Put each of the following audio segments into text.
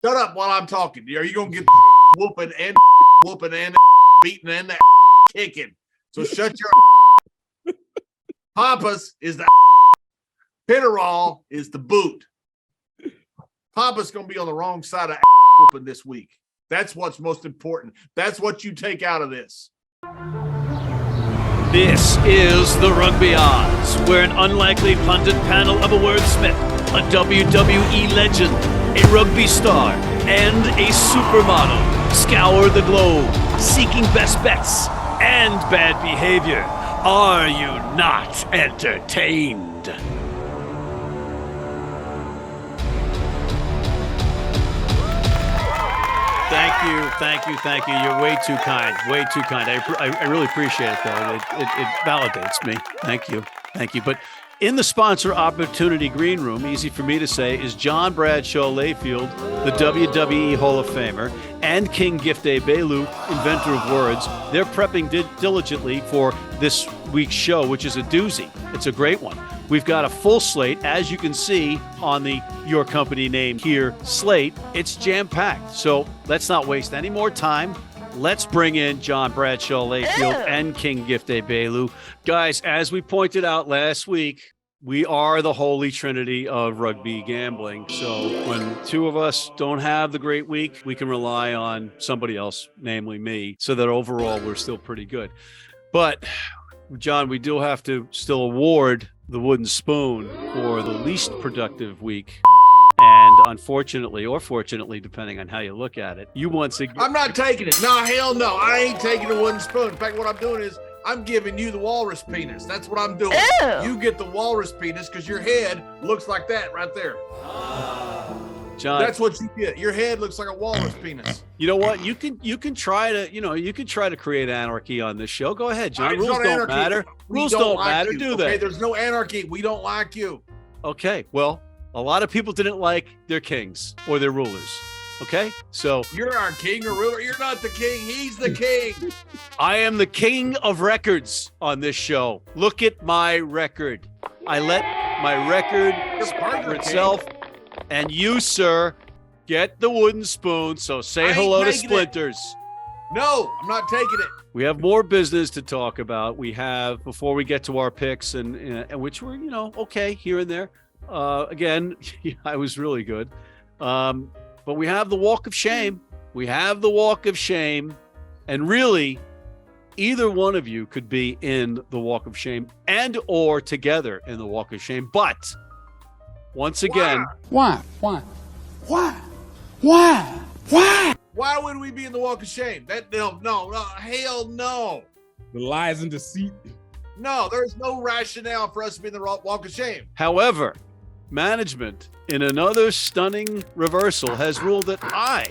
Shut up while I'm talking. Are you going to get whooping and beating and kicking? So shut your Pampas is the Pitterall is the boot. Pampas going to be on the wrong side of whooping this week. That's what's most important. That's what you take out of this. This is the Rugby Odds, where an unlikely pundit panel of a wordsmith, a WWE legend, a rugby star, and a supermodel scour the globe, seeking best bets and bad behavior. Are you not entertained? Thank you. You're way too kind. I really appreciate it, though. It validates me. Thank you. But in the sponsor opportunity green room, easy for me to say, is John Bradshaw Layfield, the WWE Hall of Famer, and King Gift Egbelu, inventor of words. They're prepping diligently for this week's show, which is a doozy. It's a great one. We've got a full slate, as you can see on the Your Company Name Here slate. It's jam-packed, so let's not waste any more time. Let's bring in John Bradshaw Layfield and King Gift Egbelu. Guys, as we pointed out last week, we are the holy trinity of rugby gambling. So when two of us don't have the great week, we can rely on somebody else, namely me, so that overall we're still pretty good. But, John, we do have to still award the wooden spoon for the least productive week. And unfortunately, or fortunately, depending on how you look at it, you once again... I'm not taking it. No, hell no. I ain't taking the wooden spoon. In fact, what I'm doing is I'm giving you the walrus penis. That's what I'm doing. Ew. You get the walrus penis because your head looks like that right there. John, that's what you get. Your head looks like a walrus penis. You know what? You can try to create anarchy on this show. Go ahead, John. Rules don't matter. Rules don't matter, do they? Okay, there's no anarchy. We don't like you. Okay, well, a lot of people didn't like their kings or their rulers. Okay, so you're our king or ruler. You're not the king. He's the king. I am the king of records on this show. Look at my record. I let my record speak for itself. And you, sir, get the wooden spoon. So say hello to Splinters. No, I'm not taking it. We have more business to talk about. We have, before we get to our picks, and which were, okay, here and there. Again, I was really good. But we have the walk of shame. And really, either one of you could be in the walk of shame and or together in the walk of shame. But once again... Why would we be in the walk of shame? No, hell no. The lies and deceit. No, there's no rationale for us to be in the walk of shame. However, management, in another stunning reversal, has ruled that I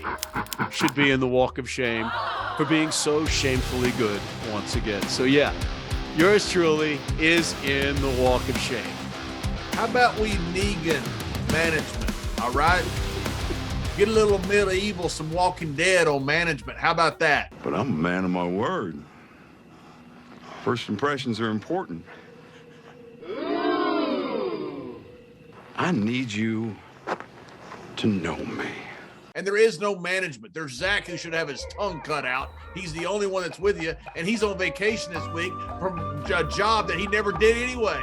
should be in the walk of shame for being so shamefully good once again. So yeah, yours truly is in the walk of shame. How about we Negan management, all right? Get a little medieval, some Walking Dead on management. How about that? But I'm a man of my word. First impressions are important. I need you to know me. And there is no management. There's Zach who should have his tongue cut out. He's the only one that's with you, and he's on vacation this week from a job that he never did anyway.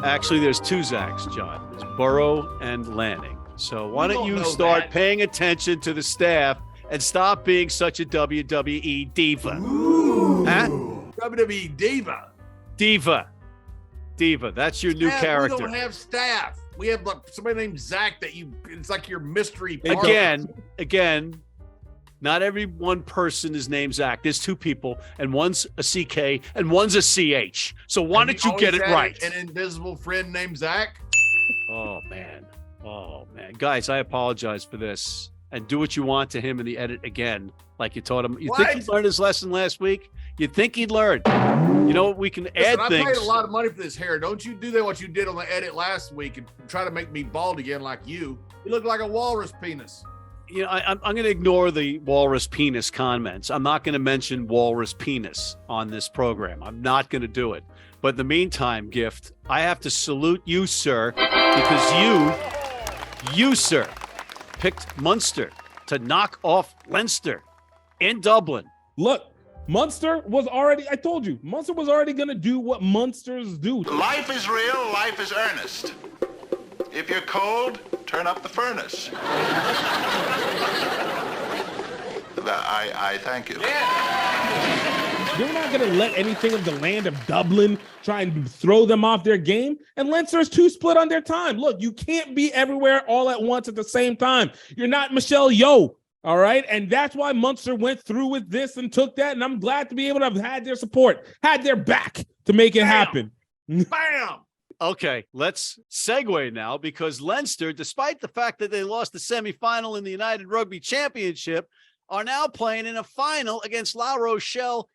Actually, there's two Zachs, John. There's Burrow and Lanning. So why don't you start paying attention to the staff and stop being such a WWE diva? Ooh. Huh? WWE diva. Diva. That's your new character. We don't have staff. We have somebody named Zach it's like your mystery partner. Again, not every one person is named Zach. There's two people, and one's a CK and one's a CH. So why don't you get it right? An invisible friend named Zach? Oh, man. Guys, I apologize for this. And do what you want to him in the edit again, like you taught him. You think he learned his lesson last week? You'd think he'd learn. You know, we can add things. I paid a lot of money for this hair. Don't you do that what you did on the edit last week and try to make me bald again like you. You look like a walrus penis. You know, I'm going to ignore the walrus penis comments. I'm not going to mention walrus penis on this program. I'm not going to do it. But in the meantime, Gift, I have to salute you, sir, because you, sir, picked Munster to knock off Leinster in Dublin. Look, Munster was already, I told you, Munster was already going to do what Munsters do. Life is real, life is earnest. If you're cold, turn up the furnace. I thank you. You're not going to let anything of the land of Dublin try and throw them off their game. And Leinster is too split on their time. Look, you can't be everywhere all at once at the same time. You're not Michelle Yeoh, all right? And that's why Munster went through with this and took that. And I'm glad to be able to have had their support, had their back to make it happen. Bam! Okay, let's segue now because Leinster, despite the fact that they lost the semifinal in the United Rugby Championship, are now playing in a final against La Rochelle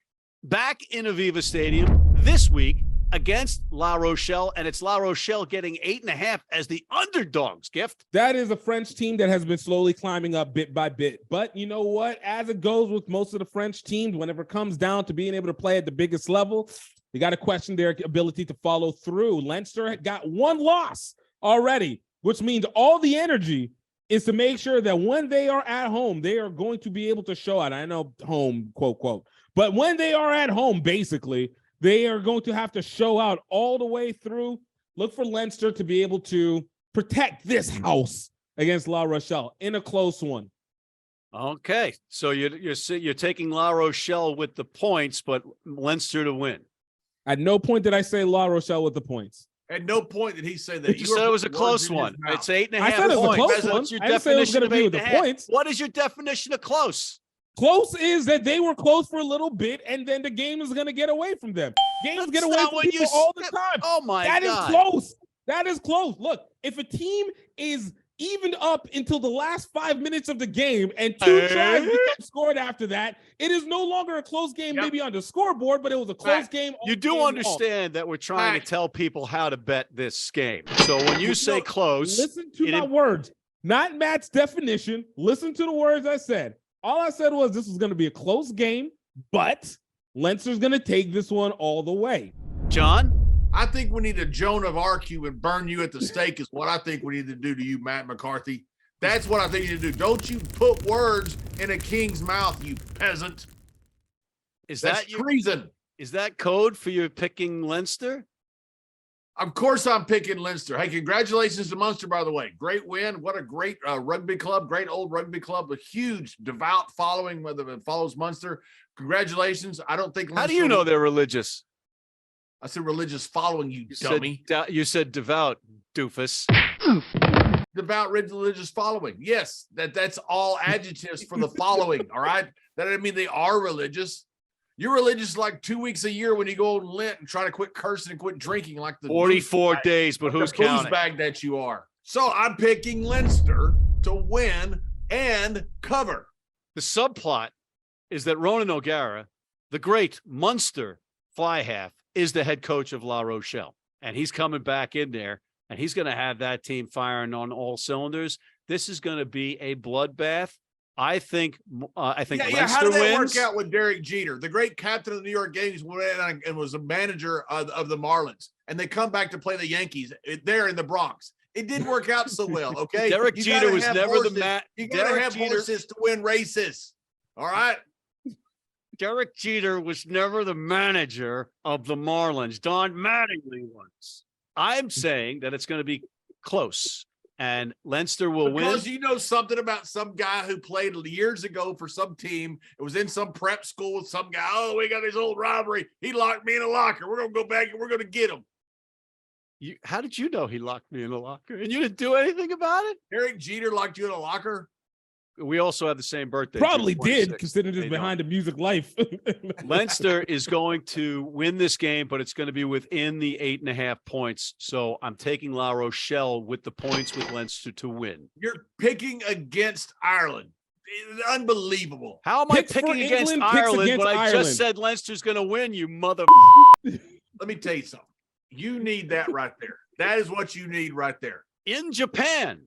back in Aviva Stadium this week against La Rochelle, and it's La Rochelle getting 8.5 as the underdogs. Gift. That is a French team that has been slowly climbing up bit by bit. But you know what? As it goes with most of the French teams, whenever it comes down to being able to play at the biggest level, you got to question their ability to follow through. Leinster got one loss already, which means all the energy is to make sure that when they are at home, they are going to be able to show out. I know home, quote, quote. But when they are at home, basically, they are going to have to show out all the way through. Look for Leinster to be able to protect this house against La Rochelle in a close one. Okay, so you're taking La Rochelle with the points, but Leinster to win. At no point did I say La Rochelle with the points. At no point did he say that. You said it was a close one. It's 8.5 I said it was a points. close one. What's your I didn't say it was definition going of to be with 8.5? the points. What is your definition of close? Close is that they were close for a little bit, and then the game is going to get away from them. Games get away from people all the time. Oh, my God. That is close. That is close. Look, if a team is evened up until the last 5 minutes of the game and two tries become scored after that, it is no longer a close game, maybe on the scoreboard, but it was a close game. You do understand that we're trying to tell people how to bet this game. So when you say close, listen to my words, not Matt's definition. Listen to the words I said. All I said was this was going to be a close game, but Leinster's going to take this one all the way. John? I think we need a Joan of Arc you and burn you at the stake is what I think we need to do to you, Matt McCarthy. That's what I think you need to do. Don't you put words in a king's mouth, you peasant. That's treason. Is that code for you picking Leinster? Of course I'm picking Leinster. Hey, congratulations to Munster, by the way. Great win. What a great rugby club, great old rugby club, a huge devout following whether it follows Munster. Congratulations. I don't think Leinster. How do you know they're religious? I said religious following, you dummy. You said devout, doofus. Devout religious following. Yes, that's all adjectives for the following, all right? That doesn't mean they are religious. You're religious like 2 weeks a year when you go on Lent and try to quit cursing and quit drinking like the 44 days, but who's counting? Booze bag that you are. So I'm picking Leinster to win and cover. The subplot is that Ronan O'Gara, the great Munster fly half, is the head coach of La Rochelle, and he's coming back in there, and he's going to have that team firing on all cylinders. This is going to be a bloodbath. I think Leinster how did that wins. work out with Derek Jeter, the great captain of the New York Yankees, and was a manager of the Marlins, and they come back to play the Yankees there in the Bronx. It didn't work out so well. Okay, Derek Jeter was never the man. You got to have horses to win races. All right. Derek Jeter was never the manager of the Marlins. Don Mattingly was. I'm saying that it's going to be close, and Leinster will win. Because you know something about some guy who played years ago for some team. It was in some prep school with some guy. Oh, we got this old rivalry. He locked me in a locker. We're going to go back and we're going to get him. How did you know he locked me in a locker? And you didn't do anything about it? Derek Jeter locked you in a locker? We also have the same birthday. Probably did, considering it's behind the music life. Leinster is going to win this game, but it's going to be within the 8.5 points. So I'm taking La Rochelle with the points with Leinster to win. You're picking against Ireland. It's unbelievable. How am I picking against Ireland when I just said Leinster's going to win, you mother? Let me tell you something. You need that right there. That is what you need right there. In Japan,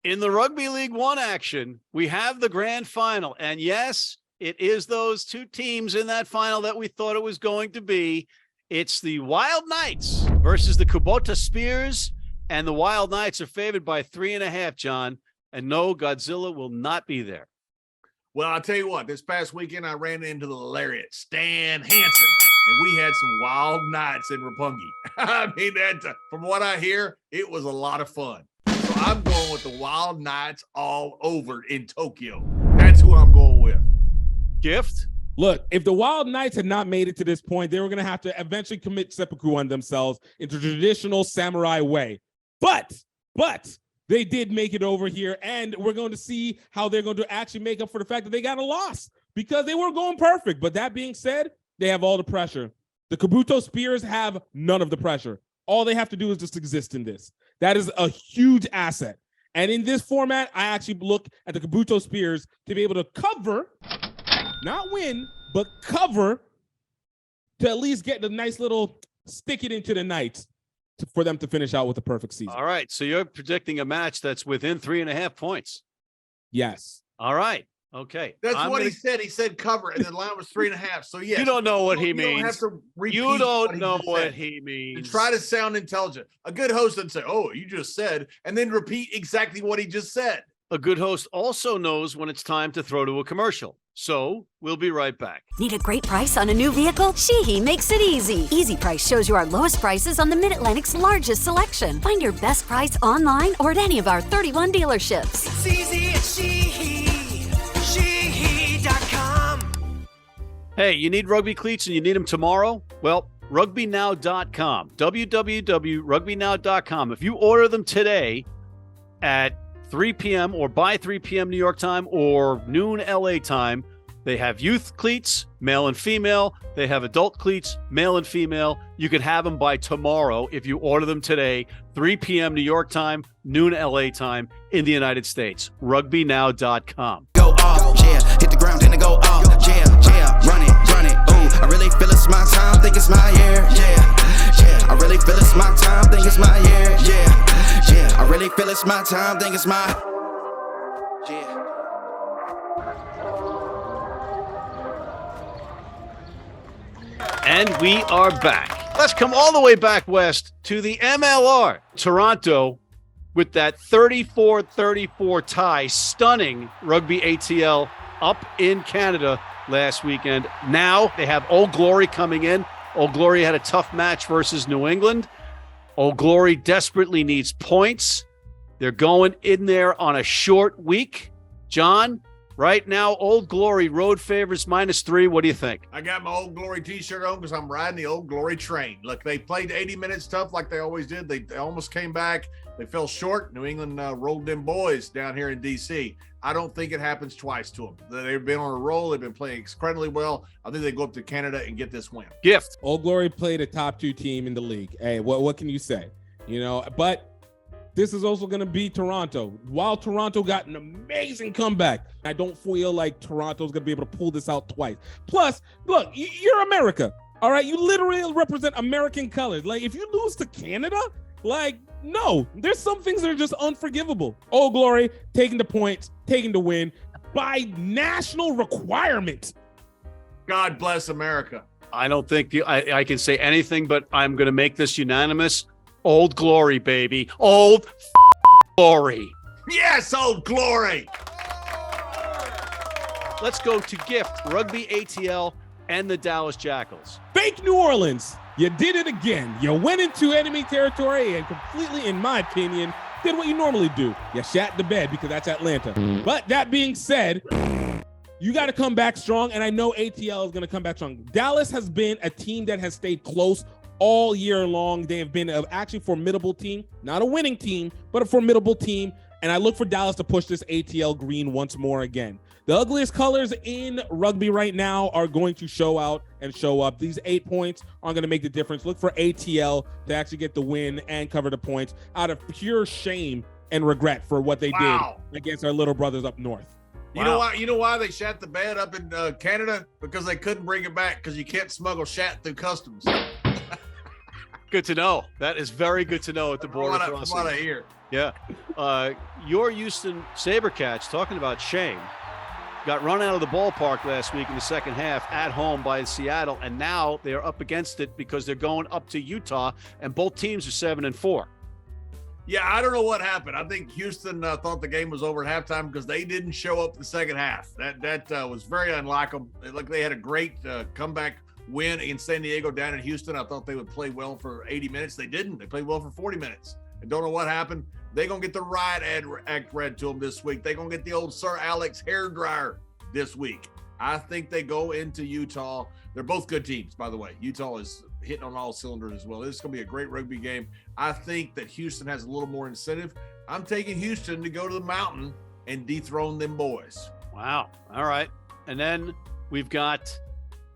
in the Rugby League One action, we have the grand final. And yes, it is those two teams in that final that we thought it was going to be. It's the Wild Knights versus the Kubota Spears. And the Wild Knights are favored by 3.5, John. And no, Godzilla will not be there. Well, I'll tell you what, this past weekend, I ran into the lariat, Stan Hansen, and we had some wild nights in Roppongi. I mean, from what I hear, it was a lot of fun. So I'm going with the wild nights all over in Tokyo. That's who I'm going with. Gift? Look, if the Wild Knights had not made it to this point, they were going to have to eventually commit seppuku on themselves into traditional samurai way. But they did make it over here, and we're going to see how they're going to actually make up for the fact that they got a loss because they weren't going perfect. But that being said, they have all the pressure. The Kabuto Spears have none of the pressure. All they have to do is just exist in this. That is a huge asset. And in this format, I actually look at the Kabuto Spears to be able to cover, not win, but cover to at least get the nice little stick it into the Knights for them to finish out with a perfect season. All right. So you're predicting a match that's within 3.5 points. Yes. All right. Okay. That's what he said. He said cover, and the line was 3.5. So yes, you don't know what he you means. Don't have to repeat you don't know just what said. he means. And try to sound intelligent. A good host would say, "Oh, you just said," and then repeat exactly what he just said. A good host also knows when it's time to throw to a commercial. So we'll be right back. Need a great price on a new vehicle? Sheehy makes it easy. Easy Price shows you our lowest prices on the Mid-Atlantic's largest selection. Find your best price online or at any of our 31 dealerships. It's easy at Sheehy. Sheehy.com. Hey, you need rugby cleats and you need them tomorrow? Well, rugbynow.com. www.rugbynow.com. If you order them today at 3 p.m. or by 3 p.m. New York time or noon LA time, they have youth cleats, male and female. They have adult cleats, male and female. You could have them by tomorrow if you order them today, 3 p.m. New York time, noon LA time in the United States. Rugbynow.com. Go off, yeah, hit the ground and I go off, yeah, run it, ooh, I really feel it's my time, think it's my year, yeah, I really feel it's my time, think it's my year, yeah, I really feel it's my time, think it's my, yeah. And we are back. Let's come all the way back west to the MLR. Toronto with that 34-34 tie, stunning Rugby ATL up in Canada last weekend. Now they have Old Glory coming in. Old Glory had a tough match versus New England. Old Glory desperately needs points. They're going in there on a short week. John, right now, Old Glory road favors -3. What do you think? I got my Old Glory t-shirt on because I'm riding the Old Glory train. Look, they played 80 minutes tough like they always did. They almost came back. They fell short. New England rolled them boys down here in D.C. I don't think it happens twice to them. They've been on a roll. They've been playing incredibly well. I think they go up to Canada and get this win. Gift. Old Glory played a top 2 team in the league. Hey, what can you say? You know, but this is also going to be Toronto. While Toronto got an amazing comeback, I don't feel like Toronto's going to be able to pull this out twice. Plus, look, you're America, all right? You literally represent American colors. Like, if you lose to Canada, like, no, there's some things that are just unforgivable. Old Glory taking the points, taking the win by national requirement. God bless America. I don't think I can say anything, but I'm going to make this unanimous. Old Glory, baby. Old Glory. Yes, Old Glory. Let's go to Gift, Rugby ATL, and the Dallas Jackals. Fake New Orleans. You did it again. You went into enemy territory and completely, in my opinion, did what you normally do. You shat the bed because that's Atlanta. But that being said, you got to come back strong, and I know ATL is going to come back strong. Dallas has been a team that has stayed close all year long. They have been an actually formidable team, not a winning team, but a formidable team. And I look for Dallas to push this ATL green once more again. The ugliest colors in rugby right now are going to show out and show up. These 8 points aren't going to make the difference. Look for ATL to actually get the win and cover the points out of pure shame and regret for what they did against our little brothers up north. You know why? You know why they shat the bed up in Canada? Because they couldn't bring it back because you can't smuggle shat through customs. Good to know. That is very good to know at the border crossing. What I hear. Yeah. Your Houston Sabercats, talking about shame, got run out of the ballpark last week in the second half at home by Seattle, and now they are up against it because they're going up to Utah, and both teams are 7-4. Yeah, I don't know what happened. I think Houston thought the game was over at halftime because they didn't show up the second half. That was very unlike them. Like they had a great comeback win in San Diego down in Houston. I thought they would play well for 80 minutes. They didn't. They played well for 40 minutes. I don't know what happened. They're going to get the riot act read to them this week. They're going to get the old Sir Alex hairdryer this week. I think they go into Utah. They're both good teams, by the way. Utah is hitting on all cylinders as well. This is going to be a great rugby game. I think that Houston has a little more incentive. I'm taking Houston to go to the mountain and dethrone them boys. Wow. All right. And then we've got,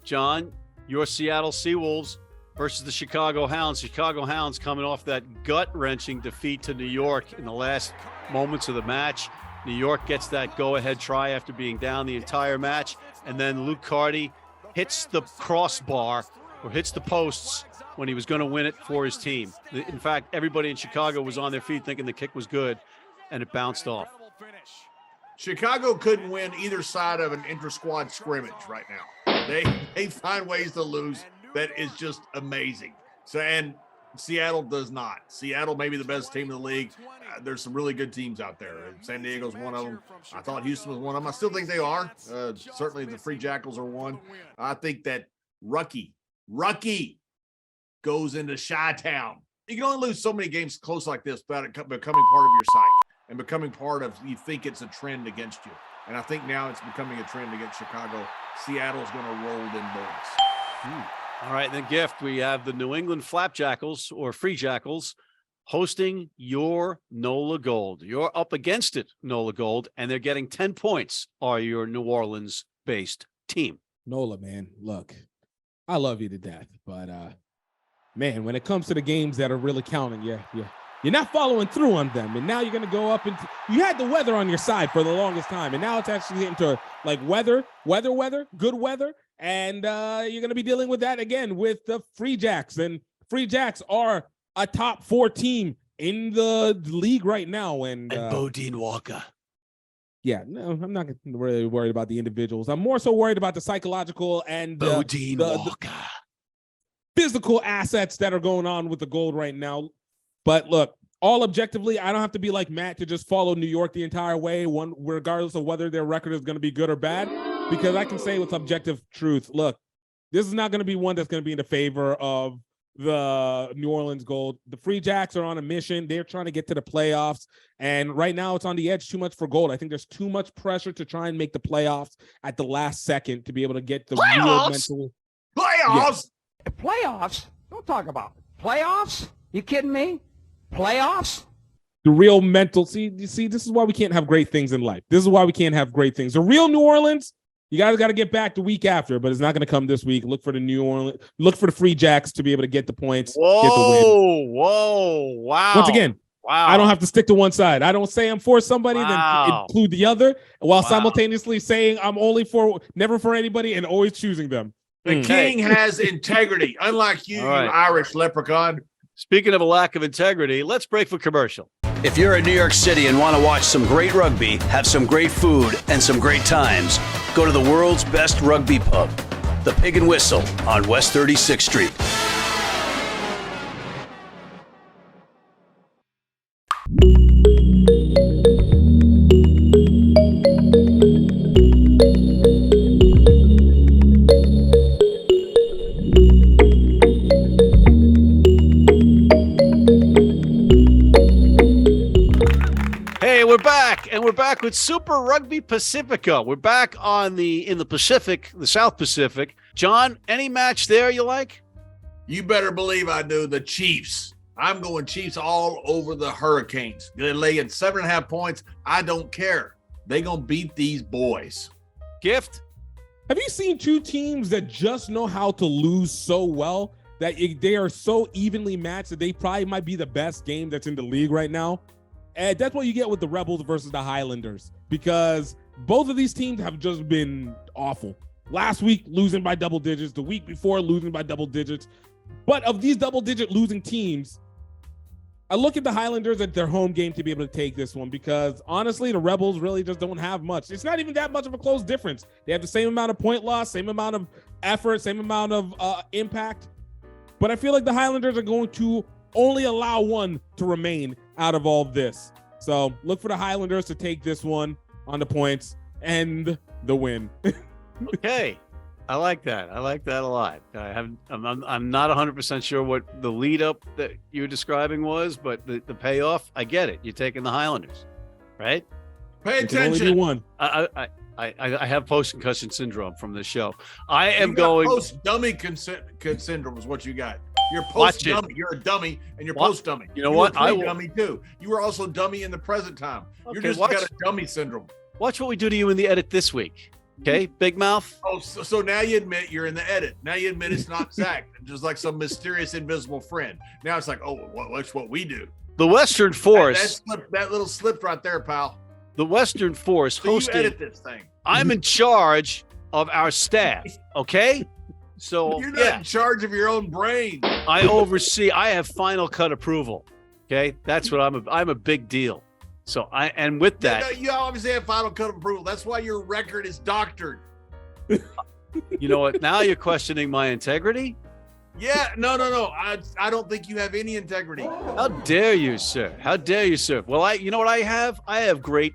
John, your Seattle Seawolves versus the Chicago Hounds. Chicago Hounds coming off that gut-wrenching defeat to New York in the last moments of the match. New York gets that go-ahead try after being down the entire match. And then Luke Carty hits the crossbar or hits the posts when he was going to win it for his team. In fact, everybody in Chicago was on their feet thinking the kick was good, and it bounced off. Chicago couldn't win either side of an inter-squad scrimmage right now. They find ways to lose that is just amazing. So, and Seattle does not. Seattle may be the best team in the league. There's some really good teams out there. San Diego's one of them. I thought Houston was one of them. I still think they are. Certainly the Free Jackals are one. I think that Rucky goes into Chi-Town. You can only lose so many games close like this without it becoming part of your psyche and becoming part of, you think it's a trend against you. And I think now it's becoming a trend against Chicago. Seattle's going to roll them boys. All right, then Gift, we have the New England Flapjackals or Free Jackals hosting your NOLA Gold. You're up against it, NOLA Gold, and they're getting 10 points are your New Orleans-based team. NOLA, man, look, I love you to death, but man, when it comes to the games that are really counting, you're not following through on them, and now you're going to go up and you had the weather on your side for the longest time, and now it's actually getting to like weather, good weather, and you're going to be dealing with that again with the Free Jacks, and Free Jacks are a top 4 team in the league right now, and Bodine Walker. Yeah, no, I'm not really worried about the individuals. I'm more so worried about the psychological and Bodine Walker. Physical assets that are going on with the Gold right now. But look, all objectively, I don't have to be like Matt to just follow New York the entire way, regardless of whether their record is going to be good or bad, because I can say with objective truth, look, this is not going to be one that's going to be in the favor of the New Orleans Gold. The Free Jacks are on a mission. They're trying to get to the playoffs, and right now it's on the edge too much for Gold. I think there's too much pressure to try and make the playoffs at the last second to be able to get the real mental Playoffs. Yeah. Playoffs? Don't talk about playoffs. You kidding me? Playoffs? The real mental. See, this is why we can't have great things in life. This is why we can't have great things. The real New Orleans, you guys got to get back the week after, but it's not going to come this week. Look for the New Orleans. Look for the Free Jacks to be able to get the points. Whoa, get the win. Wow. Once again, wow. I don't have to stick to one side. I don't say I'm for somebody, then include the other, while simultaneously saying I'm never for anybody and always choosing them. The king has integrity, unlike you, right. You Irish leprechaun. Speaking of a lack of integrity, let's break for commercial. If you're in New York City and want to watch some great rugby, have some great food, and some great times, go to the world's best rugby pub, the Pig and Whistle on West 36th Street. We're back with Super Rugby Pacifica. We're back in the Pacific, the South Pacific. John, any match there you like? You better believe I do. The Chiefs. I'm going Chiefs all over the Hurricanes. They're laying 7.5 points. I don't care. They're going to beat these boys. Gift? Have you seen two teams that just know how to lose so well that they are so evenly matched that they probably might be the best game that's in the league right now? And that's what you get with the Rebels versus the Highlanders, because both of these teams have just been awful. Last week, losing by double digits. The week before, losing by double digits. But of these double-digit losing teams, I look at the Highlanders at their home game to be able to take this one, because honestly, the Rebels really just don't have much. It's not even that much of a close difference. They have the same amount of point loss, same amount of effort, same amount of impact. But I feel like the Highlanders are going to only allow one to remain out of all this. So look for the Highlanders to take this one on the points and the win. Okay. I like that. I like that a lot. I'm not 100% sure what the lead up that you were describing was, but the payoff, I get it. You're taking the Highlanders, right? Pay You can only do attention. one. I have post-concussion syndrome from this show. I am going Post-dummy syndrome is what you got. You're Watch it. post-dummy. You're a dummy, and you're What? post-dummy. You know what? I I will- dummy too. You were also dummy in the present time. You're Okay, just watch- got a dummy syndrome. watch what we do to you in the edit this week. Okay, Big Mouth. Oh, so now you admit you're in the edit. Now you admit it's not Zach, just like some mysterious invisible friend. Now it's like, oh, what's what we do? The Western Force. That little slip right there, pal. The Western Force So you hosting. edit this thing. I'm in charge of our staff. Okay, so You're not in charge of your own brain. I oversee. I have final cut approval. Okay, that's what I'm a big deal. So with that, You obviously have final cut approval. That's why your record is doctored. you know what? Now you're questioning my integrity. Yeah, no. I don't think you have any integrity. How dare you, sir? How dare you, sir? Well, you know what I have? I have great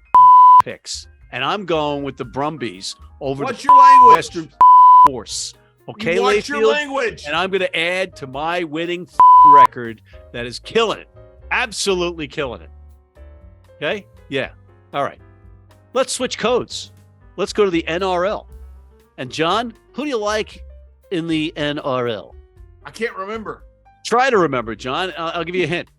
picks, and I'm going with the Brumbies over What's the your language? Western Force. Okay, What's your Layfield? language? And I'm going to add to my winning record that is killing it. Absolutely killing it. Okay? Yeah. All right. Let's switch codes. Let's go to the NRL. And John, who do you like in the NRL? I can't remember. Try to remember, John. I'll give you a hint.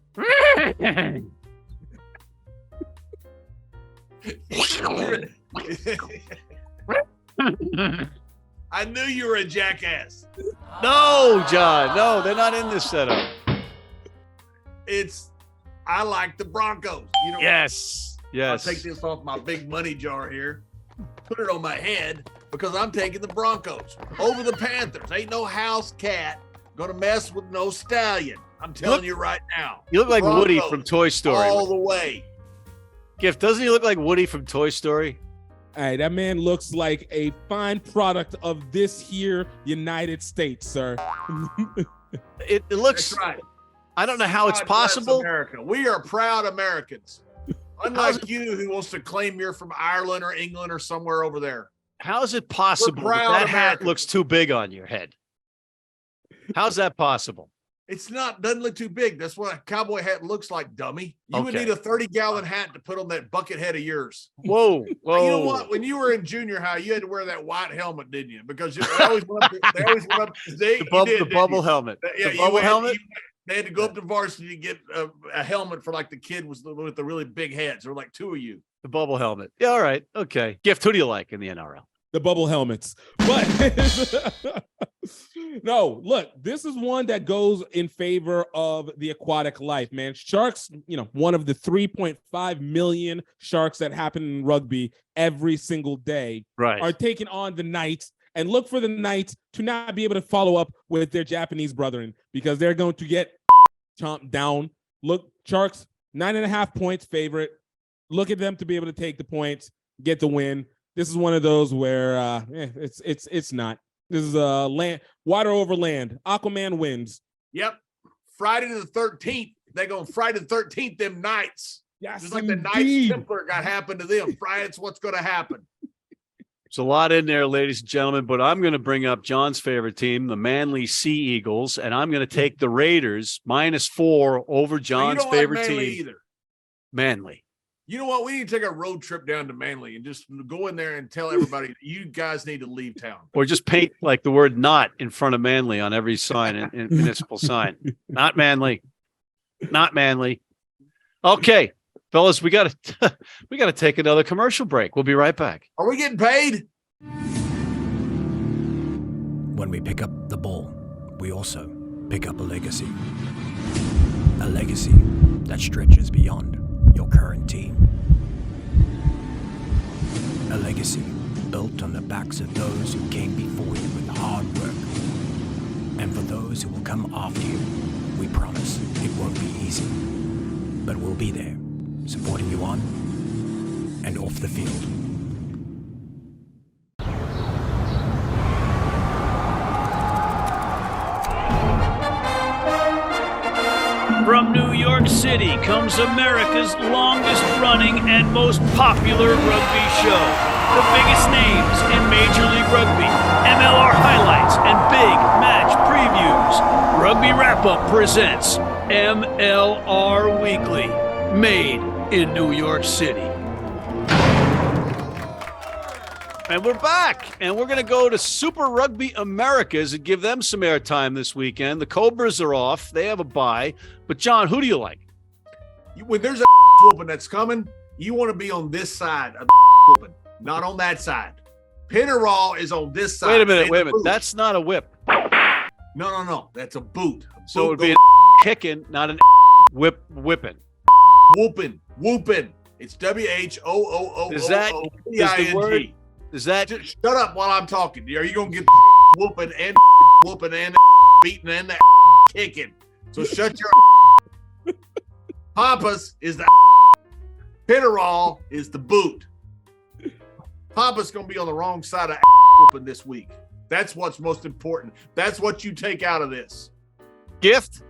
I knew you were a jackass. No, John. No, they're not in this setup. I like the Broncos. You know, Yes. Yes. I'll take this off my big money jar here, put it on my head because I'm taking the Broncos over the Panthers. Ain't no house cat gonna mess with no stallion. I'm telling you right now. You look like Broncos Woody from Toy Story. all the way. Gift, doesn't he look like Woody from Toy Story? Hey, that man looks like a fine product of this here United States, sir. It looks. That's right. I don't know how it's God bless possible. America. We are proud Americans. Unlike you, who wants to claim you're from Ireland or England or somewhere over there. How is it possible We're proud that hat Americans. looks too big on your head? How's that possible? It's not, doesn't look too big. That's what a cowboy hat looks like, dummy. You would Okay. need a 30-gallon hat to put on that bucket head of yours. Whoa, whoa. You know what? When you were in junior high, you had to wear that white helmet, didn't you? Because they always went up. The bubble helmet. Yeah, the bubble helmet. They had to go up to varsity to get a helmet for like the kid with the really big heads. There were like two of you. The bubble helmet. Yeah, all right. Okay. Gift, who do you like in the NRL? The bubble helmets. But no, look, this is one that goes in favor of the aquatic life, man. Sharks, one of the 3.5 million sharks that happen in rugby every single day Right. are taking on the Knights. And look for the Knights to not be able to follow up with their Japanese brethren because they're going to get chomped down. Look, Sharks, 9.5 points favorite. Look at them to be able to take the points, get the win. This is one of those where it's not. This is land, water over land. Aquaman wins. Yep. Friday the 13th. They going Friday the 13th, them Knights. Yes, Just like the Knights indeed. Templar got happened to them. Friday's what's going to happen. There's a lot in there, ladies and gentlemen, but I'm going to bring up John's favorite team, the Manly Sea Eagles, and I'm going to take the Raiders -4 over John's you don't favorite like Manly team, either. Manly. You know what? We need to take a road trip down to Manly and just go in there and tell everybody you guys need to leave town. Or just paint like the word "not" in front of Manly on every sign, in municipal sign. Not Manly. Not Manly. Okay, fellas, we got to take another commercial break. We'll be right back. Are we getting paid? When we pick up the ball, we also pick up a legacy. A legacy that stretches beyond your current team. A legacy built on the backs of those who came before you with hard work. And for those who will come after you, we promise it won't be easy. But we'll be there, supporting you on and off the field. From New York City comes America's longest running and most popular rugby show. The biggest names in Major League Rugby, MLR highlights, and big match previews. Rugby Wrap Up presents MLR Weekly, made in New York City. And we're back, and we're going to go to Super Rugby Americas and give them some airtime this weekend. The Cobras are off. They have a bye. But, John, who do you like? When there's a whooping that's coming, you want to be on this side of the whooping, not on that side. Pinnerall is on this side. Wait a minute. That's not a whip. No. That's a boot. So it would be a kicking, not an whipping. Whooping. It's WHOOOOOPING. Is the word? Is that? Just shut up while I'm talking. Are you going to get whooping and beating and kicking? So shut your Papa's is the Pinnerall is the boot. Papa's going to be on the wrong side of whooping this week. That's what's most important. That's what you take out of this. Gift?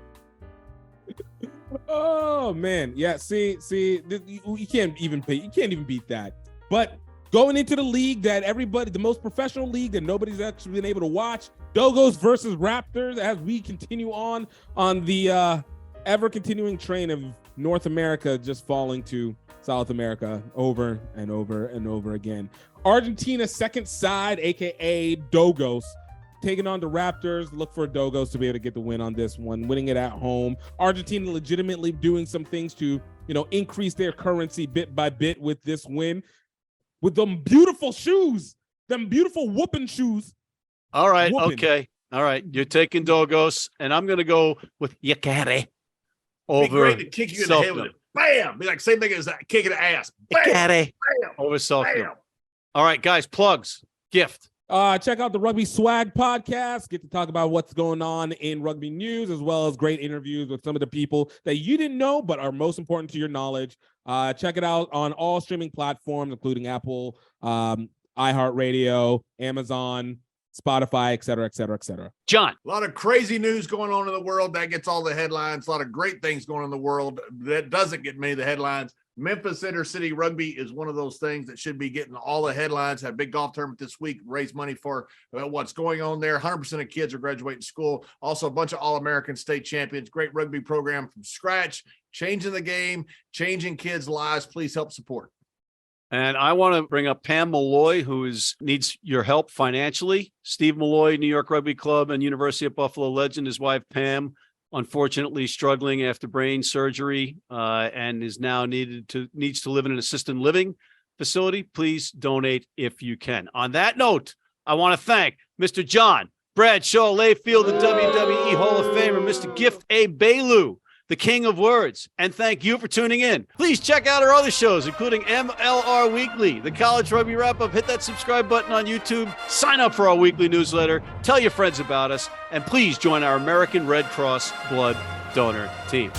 Oh man, yeah. See, you can't even beat that. But going into the league the most professional league that nobody's actually been able to watch, Dogos versus Raptors, as we continue on the ever continuing train of North America just falling to South America over and over and over again. Argentina's second side, aka Dogos, taking on the Raptors. Look for Dogos to be able to get the win on this one, winning it at home. Argentina legitimately doing some things to, increase their currency bit by bit with this win. With them beautiful shoes, them beautiful whooping shoes. All right, whooping. Okay. All right, you're taking Dogos, and I'm going to go with Yakare over. Be great to kick you in the head with it. Bam! Be like same thing as that, kicking the ass. Bam! Bam! Over Bam! All right, guys, plugs, gift. Check out the Rugby Swag podcast. Get to talk about what's going on in rugby news, as well as great interviews with some of the people that you didn't know but are most important to your knowledge. Check it out on all streaming platforms, including Apple, iHeartRadio, Amazon, Spotify, et cetera, et cetera, et cetera. John. A lot of crazy news going on in the world. That gets all the headlines. A lot of great things going on in the world. That doesn't get many of the headlines. Memphis Intercity Rugby is one of those things that should be getting all the headlines. Had a big golf tournament this week, raise money for what's going on there. 100% of kids are graduating school. Also a bunch of All-American state champions. Great rugby program from scratch, changing the game, changing kids' lives. Please help support. And I want to bring up Pam Malloy, who needs your help financially. Steve Malloy, New York Rugby Club and University of Buffalo legend. His wife, Pam, unfortunately struggling after brain surgery and is now needs to live in an assisted living facility. Please donate if you can. On that note, I want to thank Mr. John Bradshaw Layfield, the WWE Hall of Famer, Mr. Gift Egbelu, the king of words, and thank you for tuning in. Please check out our other shows, including MLR Weekly, the College Rugby Wrap Up. Hit that subscribe button on YouTube. Sign up for our weekly newsletter. Tell your friends about us, and please join our American Red Cross blood donor team.